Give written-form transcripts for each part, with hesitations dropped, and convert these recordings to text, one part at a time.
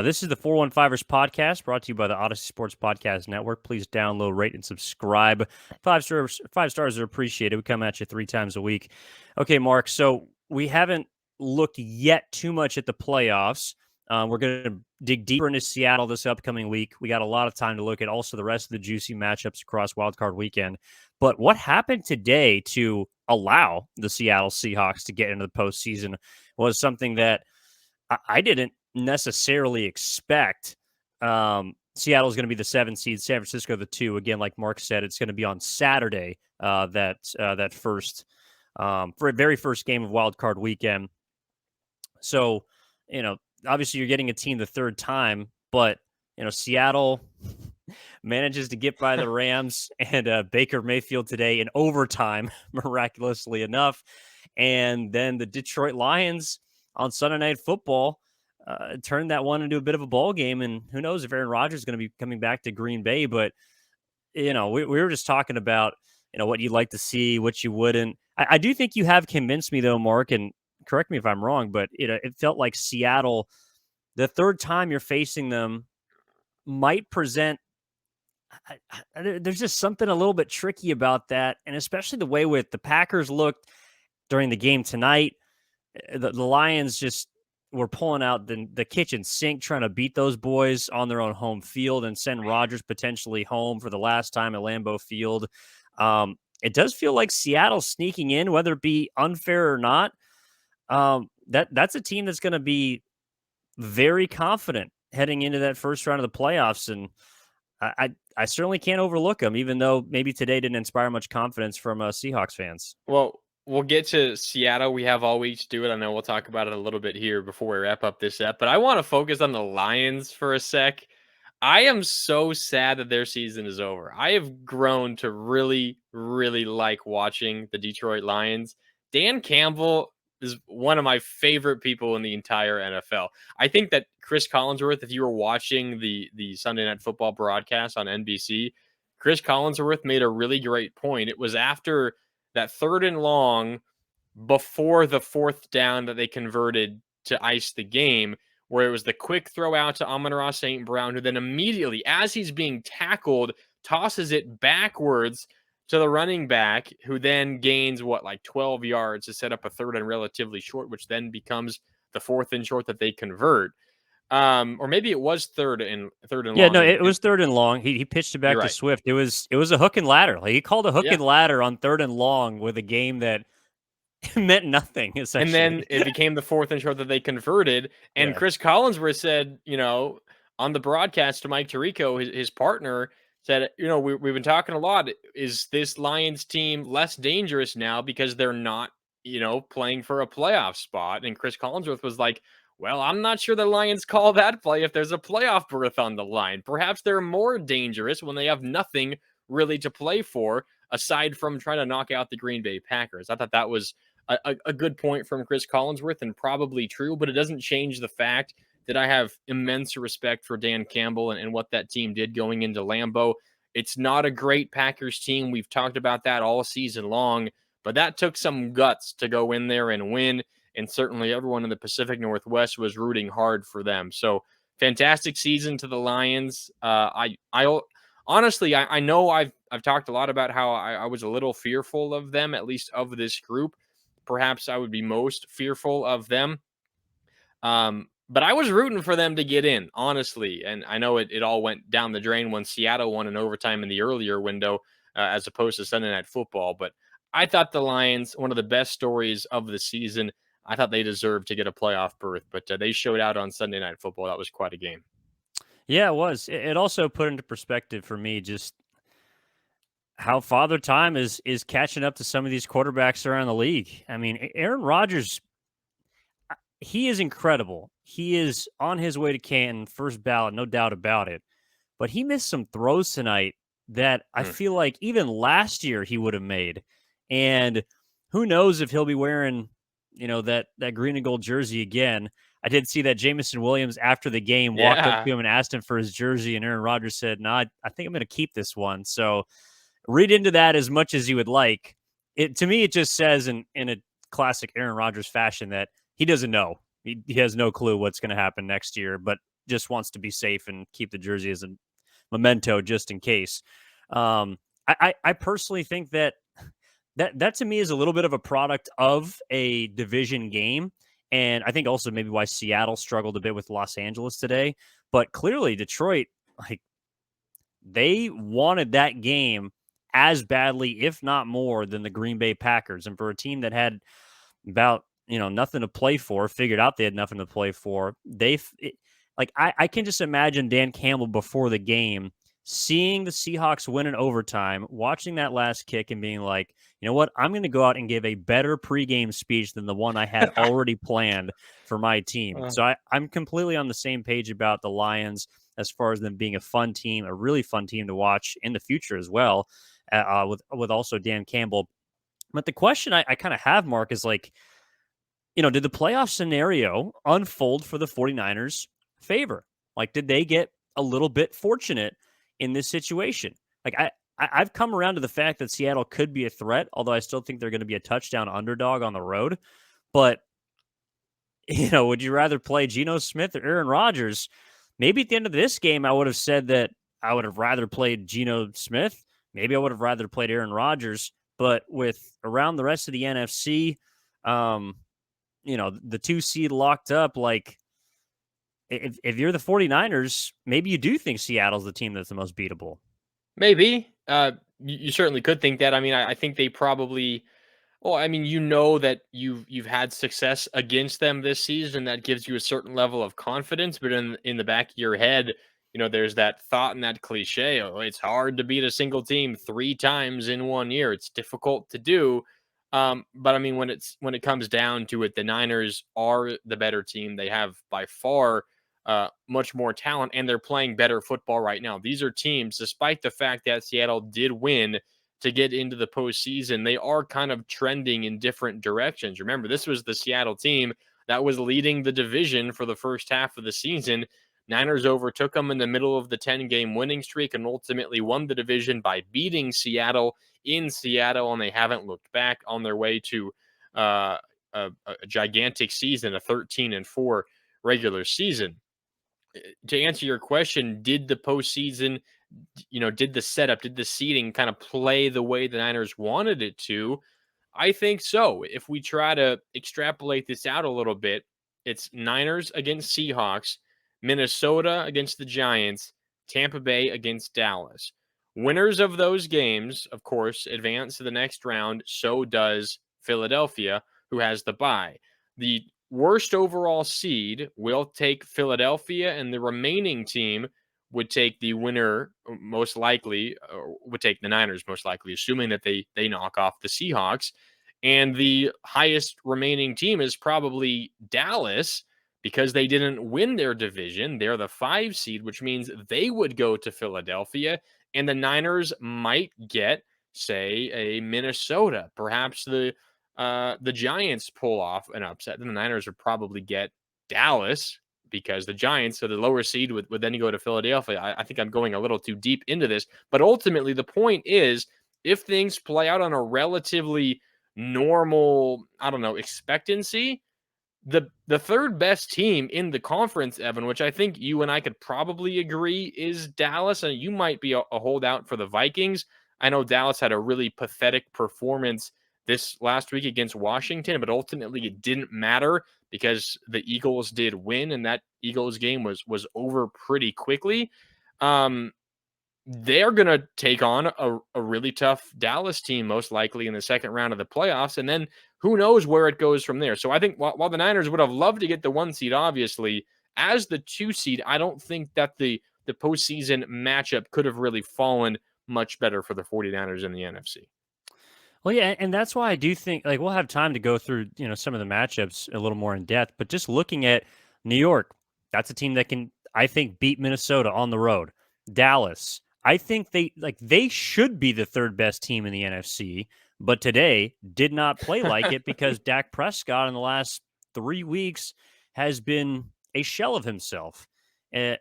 This is the 415ers podcast brought to you by the Odyssey Sports Podcast Network. Please download, rate, and subscribe. Five stars are appreciated. We come at you 3 times a week. Okay, Mark, so we haven't looked yet too much at the playoffs. We're going to dig deeper into Seattle this upcoming week. We got a lot of time to look at also the rest of the juicy matchups across wildcard weekend. But what happened today to allow the Seattle Seahawks to get into the postseason was something that I didn't necessarily expect. Seattle's going to be the 7 seed, San Francisco the 2. Again, like Mark said, it's going to be on Saturday. That first, very first game of Wild Card Weekend. So, obviously you're getting a team the third time, but Seattle manages to get by the Rams and Baker Mayfield today in overtime, miraculously enough, and then the Detroit Lions on Sunday Night Football turned that one into a bit of a ball game. And who knows if Aaron Rodgers is going to be coming back to Green Bay. But, we were just talking about, what you'd like to see, what you wouldn't. I do think you have convinced me, though, Mark, and correct me if I'm wrong, but it felt like Seattle, the third time you're facing them, might present. There's just something a little bit tricky about that. And especially the way with the Packers looked during the game tonight. The Lions just were pulling out the kitchen sink, trying to beat those boys on their own home field and send Rodgers potentially home for the last time at Lambeau Field. It does feel like Seattle's sneaking in, whether it be unfair or not. That's a team that's going to be very confident heading into that first round of the playoffs. And I certainly can't overlook them, even though maybe today didn't inspire much confidence from Seahawks fans. Well, we'll get to Seattle. We have all week to do it. I know we'll talk about it a little bit here before we wrap up this ep, but I want to focus on the Lions for a sec. I am so sad that their season is over. I have grown to really, really like watching the Detroit Lions. Dan Campbell is one of my favorite people in the entire NFL. I think that Chris Collinsworth, if you were watching the Sunday Night Football broadcast on NBC, Chris Collinsworth made a really great point. It was after that 3rd and long before the 4th down that they converted to ice the game, where it was the quick throw out to Amon-Ra St. Brown, who then immediately, as he's being tackled, tosses it backwards to the running back, who then gains, 12 yards to set up a 3rd and relatively short, which then becomes the 4th and short that they convert. Or maybe it was third and long. Yeah, no, it was 3rd and long. He pitched it back to right. Swift. It was a hook and ladder. Like, he called a hook and ladder on 3rd and long with a game that meant nothing, essentially. And then it became the 4th and short that they converted. And Chris Collinsworth said, on the broadcast to Mike Tirico, his partner, said, we've been talking a lot. Is this Lions team less dangerous now because they're not, playing for a playoff spot? And Chris Collinsworth was like, well, I'm not sure the Lions call that play if there's a playoff berth on the line. Perhaps they're more dangerous when they have nothing really to play for aside from trying to knock out the Green Bay Packers. I thought that was a good point from Chris Collinsworth and probably true, but it doesn't change the fact that I have immense respect for Dan Campbell and what that team did going into Lambeau. It's not a great Packers team. We've talked about that all season long, but that took some guts to go in there and win. And certainly everyone in the Pacific Northwest was rooting hard for them. So fantastic season to the Lions. I honestly, I know I've talked a lot about how I was a little fearful of them, at least of this group. Perhaps I would be most fearful of them. But I was rooting for them to get in, honestly. And I know it all went down the drain when Seattle won in overtime in the earlier window, as opposed to Sunday Night Football. But I thought the Lions, one of the best stories of the season, I thought they deserved to get a playoff berth, but they showed out on Sunday Night Football. That was quite a game. Yeah, it was. It also put into perspective for me just how Father Time is catching up to some of these quarterbacks around the league. I mean, Aaron Rodgers, he is incredible. He is on his way to Canton, first ballot, no doubt about it. But he missed some throws tonight that I feel like even last year he would have made. And who knows if he'll be wearing, that green and gold jersey again. I did see that Jameson Williams after the game walked up to him and asked him for his jersey, and Aaron Rodgers said, "No, I think I'm going to keep this one." So read into that as much as you would like. To me, it just says in a classic Aaron Rodgers fashion that he doesn't know. He has no clue what's going to happen next year. But just wants to be safe and keep the jersey as a memento just in case. I personally think that to me is a little bit of a product of a division game. And I think also maybe why Seattle struggled a bit with Los Angeles today. But clearly Detroit, like, they wanted that game as badly, if not more, than the Green Bay Packers. And for a team that had about, nothing to play for, figured out they had nothing to play for, I can just imagine Dan Campbell before the game seeing the Seahawks win in overtime, watching that last kick and being like, you know what, I'm going to go out and give a better pregame speech than the one I had already planned for my team. So I'm completely on the same page about the Lions as far as them being a fun team, a really fun team to watch in the future as well, with also Dan Campbell. But the question I kind of have, Mark, is like, did the playoff scenario unfold for the 49ers favor? Like, did they get a little bit fortunate in this situation? Like, I've come around to the fact that Seattle could be a threat, although I still think they're going to be a touchdown underdog on the road. But, would you rather play Geno Smith or Aaron Rodgers? Maybe at the end of this game, I would have said that I would have rather played Geno Smith. Maybe I would have rather played Aaron Rodgers. But with around the rest of the NFC, the 2 seed locked up, like, if you're the 49ers, maybe you do think Seattle's the team that's the most beatable. Maybe. You certainly could think that. I mean, I think they probably. Well, I mean, that you've had success against them this season. That gives you a certain level of confidence. But in the back of your head, there's that thought and that cliche. Oh, it's hard to beat a single team 3 times in 1 year. It's difficult to do. But I mean, when it comes down to it, the Niners are the better team. They have by far much more talent, and they're playing better football right now. These are teams, despite the fact that Seattle did win to get into the postseason, they are kind of trending in different directions. Remember, this was the Seattle team that was leading the division for the first half of the season. Niners overtook them in the middle of the 10-game winning streak and ultimately won the division by beating Seattle in Seattle, and they haven't looked back on their way to a gigantic season, a 13-4 regular season. To answer your question, did the postseason, did the setup, did the seeding kind of play the way the Niners wanted it to? I think so. If we try to extrapolate this out a little bit, it's Niners against Seahawks, Minnesota against the Giants, Tampa Bay against Dallas. Winners of those games, of course, advance to the next round. So does Philadelphia, who has the bye. The worst overall seed will take Philadelphia, and the remaining team would take the winner, most likely, or would take the Niners, most likely, assuming that they knock off the Seahawks. And the highest remaining team is probably Dallas, because they didn't win their division. They're the 5 seed, which means they would go to Philadelphia, and the Niners might get, say, a Minnesota. Perhaps the Giants pull off an upset, then the Niners would probably get Dallas, because the Giants, so the lower seed, would then go to Philadelphia. I think I'm going a little too deep into this, but ultimately the point is, if things play out on a relatively normal, I don't know, expectancy, the third best team in the conference, Evan, which I think you and I could probably agree is Dallas, and you might be a holdout for the Vikings. I know Dallas had a really pathetic performance this last week against Washington, but ultimately it didn't matter because the Eagles did win, and that Eagles game was over pretty quickly. They're going to take on a really tough Dallas team, most likely in the second round of the playoffs. And then who knows where it goes from there. So I think while the Niners would have loved to get the 1 seed, obviously, as the 2 seed, I don't think that the postseason matchup could have really fallen much better for the 49ers in the NFC. Well, yeah, and that's why I do think, like, we'll have time to go through, some of the matchups a little more in depth, but just looking at New York, that's a team that can, I think, beat Minnesota on the road. Dallas, I think they should be the third best team in the NFC, but today did not play like it because Dak Prescott in the last 3 weeks has been a shell of himself.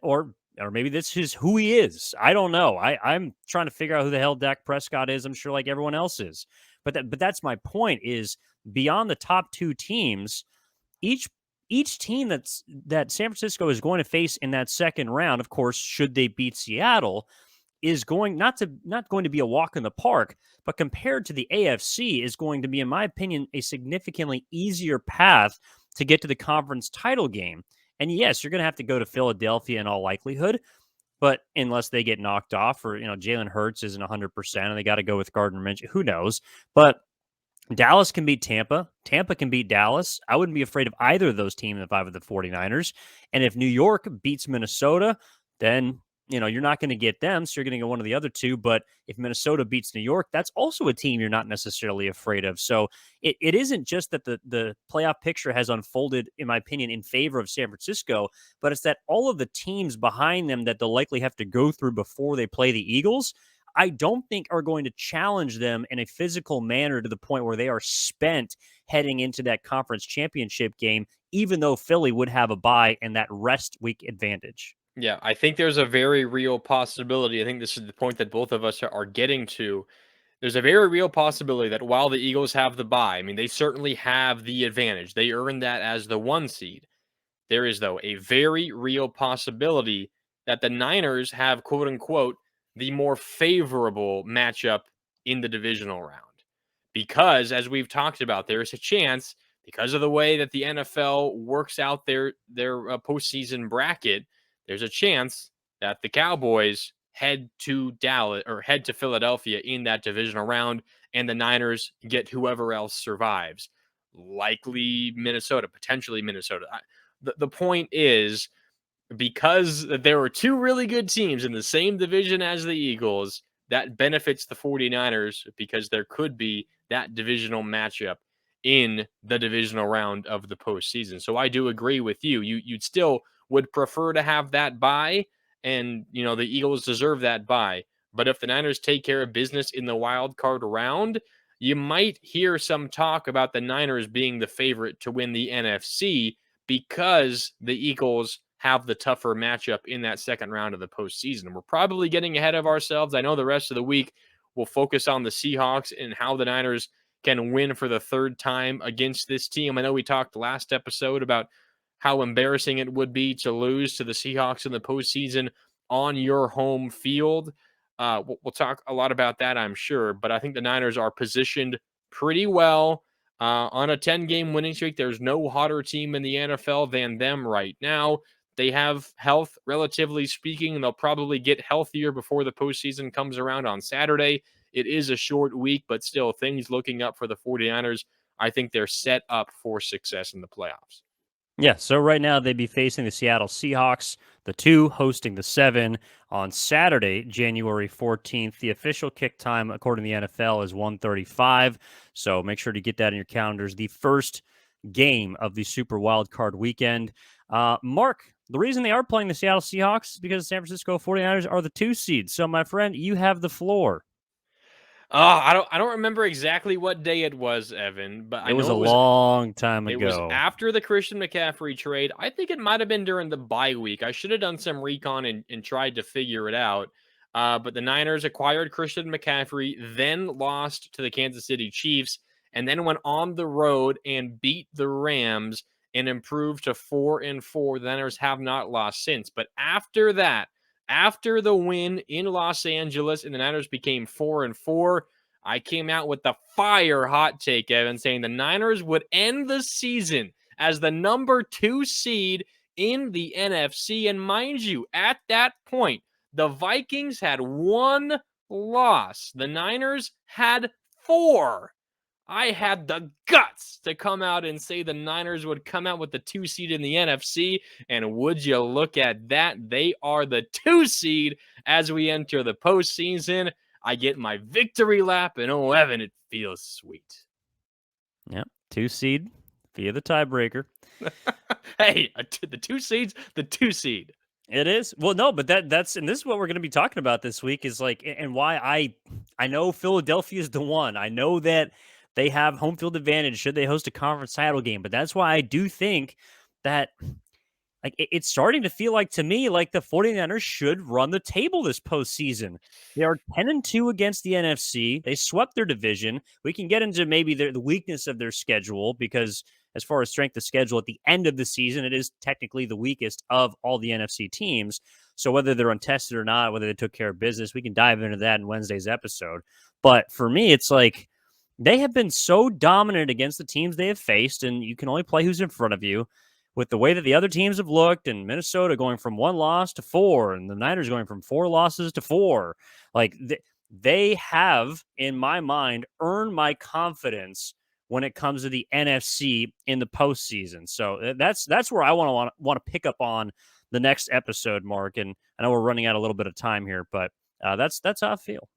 Or maybe this is who he is. I don't know. I'm trying to figure out who the hell Dak Prescott is. I'm sure like everyone else is. But that's my point, is beyond the top 2 teams, each each team that San Francisco is going to face in that second round, of course, should they beat Seattle, is not going to be a walk in the park, but compared to the AFC is going to be, in my opinion, a significantly easier path to get to the conference title game. And yes, you're going to have to go to Philadelphia in all likelihood, but unless they get knocked off, or Jalen Hurts isn't 100%, and they got to go with Gardner Minshew, who knows? But Dallas can beat Tampa. Tampa can beat Dallas. I wouldn't be afraid of either of those teams if I were the 49ers. And if New York beats Minnesota, then you're not going to get them, so you're going to get one of the other two. But if Minnesota beats New York, that's also a team you're not necessarily afraid of. So it isn't just that the playoff picture has unfolded, in my opinion, in favor of San Francisco, but it's that all of the teams behind them that they'll likely have to go through before they play the Eagles, I don't think are going to challenge them in a physical manner to the point where they are spent heading into that conference championship game, even though Philly would have a bye and that rest week advantage. Yeah, I think there's a very real possibility. I think this is the point that both of us are getting to. There's a very real possibility that while the Eagles have the bye, I mean, they certainly have the advantage. They earned that as the 1 seed. There is, though, a very real possibility that the Niners have, quote unquote, the more favorable matchup in the divisional round. Because, as we've talked about, there is a chance, because of the way that the NFL works out their postseason bracket, there's a chance that the Cowboys head to Dallas or head to Philadelphia in that divisional round, and the Niners get whoever else survives, likely Minnesota, potentially Minnesota. The point is, because there were two really good teams in the same division as the Eagles, that benefits the 49ers because there could be that divisional matchup in the divisional round of the postseason. So I do agree with you. You'd still would prefer to have that bye, and the Eagles deserve that bye. But if the Niners take care of business in the wild card round, you might hear some talk about the Niners being the favorite to win the NFC because the Eagles have the tougher matchup in that second round of the postseason. We're probably getting ahead of ourselves. I know the rest of the week we'll focus on the Seahawks and how the Niners can win for the third time against this team. I know we talked last episode about how embarrassing it would be to lose to the Seahawks in the postseason on your home field. We'll talk a lot about that, I'm sure, but I think the Niners are positioned pretty well on a 10-game winning streak. There's no hotter team in the NFL than them right now. They have health, relatively speaking, and they'll probably get healthier before the postseason comes around on Saturday. It is a short week, but still, things looking up for the 49ers. I think they're set up for success in the playoffs. Yeah, so right now they'd be facing the Seattle Seahawks, the 2 hosting the 7 on Saturday, January 14th. The official kick time, according to the NFL, is 1:35. So make sure to get that in your calendars. The first game of the Super Wild Card weekend. Mark, the reason they are playing the Seattle Seahawks is because the San Francisco 49ers are the 2 seed. So, my friend, you have the floor. I don't remember exactly what day it was, Evan, but I know it was a long time ago. It was after the Christian McCaffrey trade. I think it might have been during the bye week. I should have done some recon and tried to figure it out. But the Niners acquired Christian McCaffrey, then lost to the Kansas City Chiefs, and then went on the road and beat the Rams and improved to 4-4. The Niners have not lost since. But after that, after the win in Los Angeles and the Niners became 4-4, I came out with the fire hot take, Evan, saying the Niners would end the season as the number 2 seed in the NFC. And mind you, at that point, the Vikings had 1 loss. The Niners had 4. I had the guts to come out and say the Niners would come out with the 2 seed in the NFC. And would you look at that? They are the 2 seed as we enter the postseason. I get my victory lap, and oh, Evan, it feels sweet. Yep, 2 seed via the tiebreaker. Hey, the 2 seeds, the 2 seed. It is. Well, no, but that's and this is what we're going to be talking about this week is like, and why I know Philadelphia is the one. I know that they have home field advantage should they host a conference title game, but that's why I do think that like it's starting to feel like to me like the 49ers should run the table this postseason. They are 10-2 against the NFC. They swept their division. We can get into maybe the weakness of their schedule because as far as strength of schedule at the end of the season, it is technically the weakest of all the NFC teams. So whether they're untested or not, whether they took care of business, we can dive into that in Wednesday's episode. But for me, it's like they have been so dominant against the teams they have faced, and you can only play who's in front of you. With the way that the other teams have looked, and Minnesota going from 1 loss to 4, and the Niners going from 4 losses to 4, like they have, in my mind, earned my confidence when it comes to the NFC in the postseason. So that's where I want to pick up on the next episode, Mark. And I know we're running out a little bit of time here, but that's how I feel.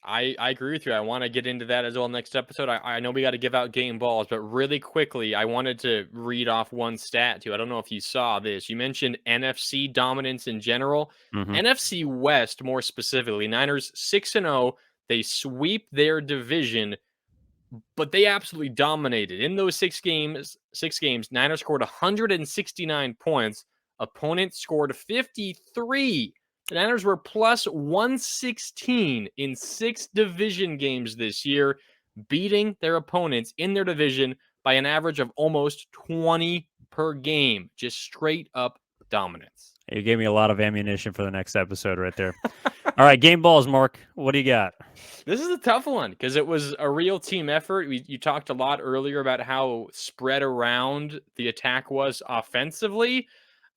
I agree with you. I want to get into that as well next episode. I know we got to give out game balls, but really quickly, I wanted to read off one stat too. I don't know if you saw this. You mentioned NFC dominance in general. Mm-hmm. NFC West, more specifically, Niners 6-0. They sweep their division, but they absolutely dominated in those 6 games. Niners scored 169 points. Opponents scored 53. The Niners were plus 116 in 6 division games this year, beating their opponents in their division by an average of almost 20 per game. Just straight up dominance. You gave me a lot of ammunition for the next episode right there. All right, game balls, Mark. What do you got? This is a tough one because it was a real team effort. You talked a lot earlier about how spread around the attack was offensively.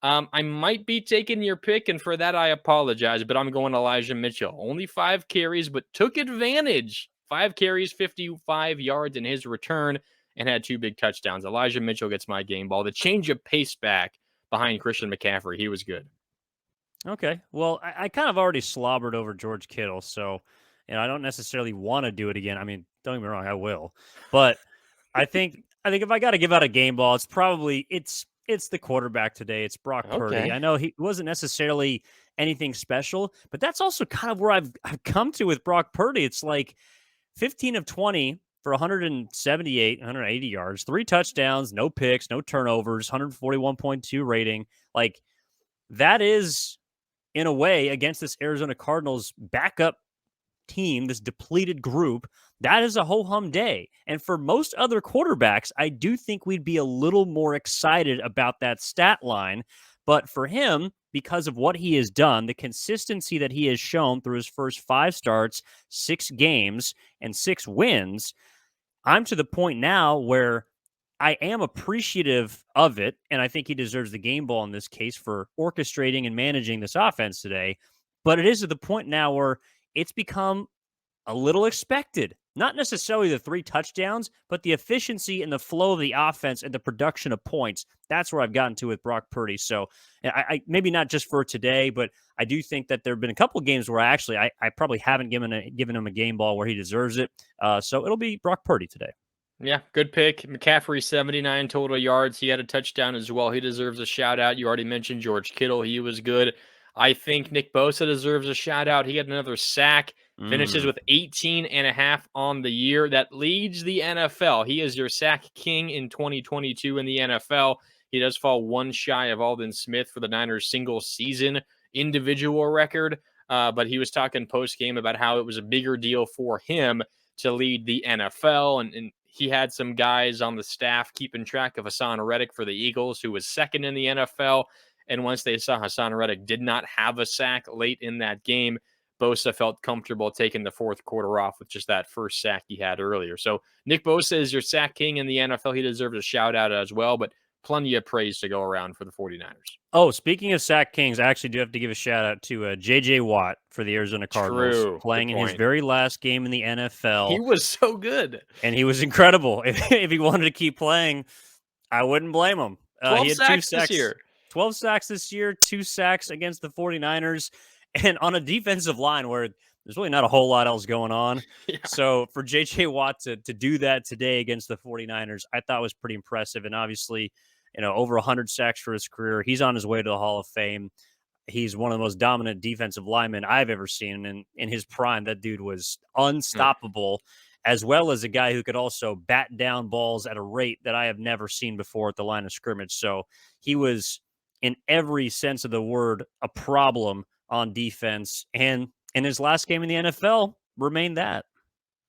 I might be taking your pick, and for that I apologize, but I'm going Elijah Mitchell. Only 5 carries, but took advantage. 5 carries, 55 yards in his return, and had 2 big touchdowns. Elijah Mitchell gets my game ball. The change of pace back behind Christian McCaffrey, he was good. Okay. Well, I kind of already slobbered over George Kittle, so I don't necessarily want to do it again. I mean, don't get me wrong, I will. But I think if I got to give out a game ball, it's the quarterback today. It's Brock Purdy. I know he wasn't necessarily anything special, but that's also kind of where I've come to with Brock Purdy. It's like 15 of 20 for 178, 180 yards, 3 touchdowns, no picks, no turnovers, 141.2 rating. Like that is, in a way, against this Arizona Cardinals backup team, this depleted group, that is a ho-hum day. And for most other quarterbacks, I do think we'd be a little more excited about that stat line. But for him, because of what he has done, the consistency that he has shown through his first 5 starts, 6 games, and 6 wins, I'm to the point now where I am appreciative of it, and I think he deserves the game ball in this case for orchestrating and managing this offense today. But it is to the point now where it's become a little expected. Not necessarily the 3 touchdowns, but the efficiency and the flow of the offense and the production of points. That's where I've gotten to with Brock Purdy. So I maybe not just for today, but I do think that there have been a couple of games where I probably haven't given him a game ball where he deserves it. So it'll be Brock Purdy today. Yeah, good pick. McCaffrey, 79 total yards. He had a touchdown as well. He deserves a shout out. You already mentioned George Kittle. He was good. I think Nick Bosa deserves a shout out. He had another sack, finishes with 18.5 on the year. That leads the NFL. He is your sack king in 2022 in the NFL. He does fall one shy of Aldon Smith for the Niners' single season individual record. But he was talking post game about how it was a bigger deal for him to lead the NFL. And he had some guys on the staff keeping track of Hassan Reddick for the Eagles, who was second in the NFL. And once they saw Hassan Reddick did not have a sack late in that game, Bosa felt comfortable taking the 4th quarter off with just that first sack he had earlier. So Nick Bosa is your sack king in the NFL. He deserves a shout out as well, but plenty of praise to go around for the 49ers. Oh, speaking of sack kings, I actually do have to give a shout out to J.J. Watt for the Arizona Cardinals. Playing in his very last game in the NFL. He was so good. And he was incredible. If he wanted to keep playing, I wouldn't blame him. 12 he had sacks this year. 12 sacks this year, 2 sacks against the 49ers, and on a defensive line where there's really not a whole lot else going on. Yeah. So for J.J. Watt to do that today against the 49ers, I thought was pretty impressive. And obviously, over 100 sacks for his career. He's on his way to the Hall of Fame. He's one of the most dominant defensive linemen I've ever seen. And in his prime, that dude was unstoppable, as well as a guy who could also bat down balls at a rate that I have never seen before at the line of scrimmage. So he was, in every sense of the word, a problem on defense. And in his last game in the NFL, remained that.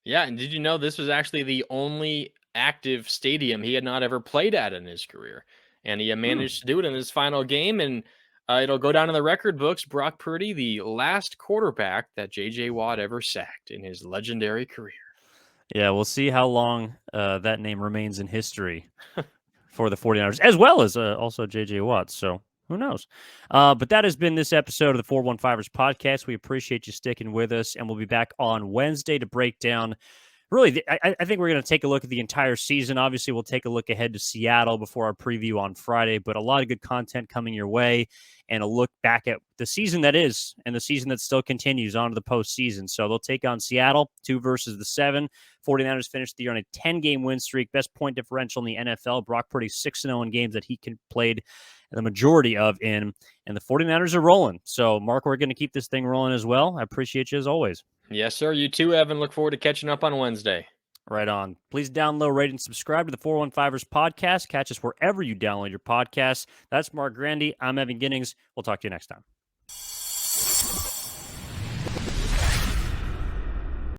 Yeah, and did you know this was actually the only active stadium he had not ever played at in his career. And he managed to do it in his final game. And it'll go down in the record books. Brock Purdy, the last quarterback that J.J. Watt ever sacked in his legendary career. Yeah, we'll see how long that name remains in history for the 49ers, as well as also J.J. Watt. So who knows? But that has been this episode of the 415ers podcast. We appreciate you sticking with us, and we'll be back on Wednesday to break down. Really, I think we're going to take a look at the entire season. Obviously, we'll take a look ahead to Seattle before our preview on Friday, but a lot of good content coming your way and a look back at the season that is and the season that still continues on to the postseason. So they'll take on Seattle, 2 versus the 7. 49ers finished the year on a 10-game win streak, best point differential in the NFL. Brock Purdy 6-0 in games that he played the majority of in, and the 49ers are rolling. So, Mark, we're going to keep this thing rolling as well. I appreciate you as always. Yes, sir. You too, Evan. Look forward to catching up on Wednesday. Right on. Please download, rate, and subscribe to the 415ers podcast. Catch us wherever you download your podcasts. That's Marc Grandy. I'm Evan Ginnings. We'll talk to you next time.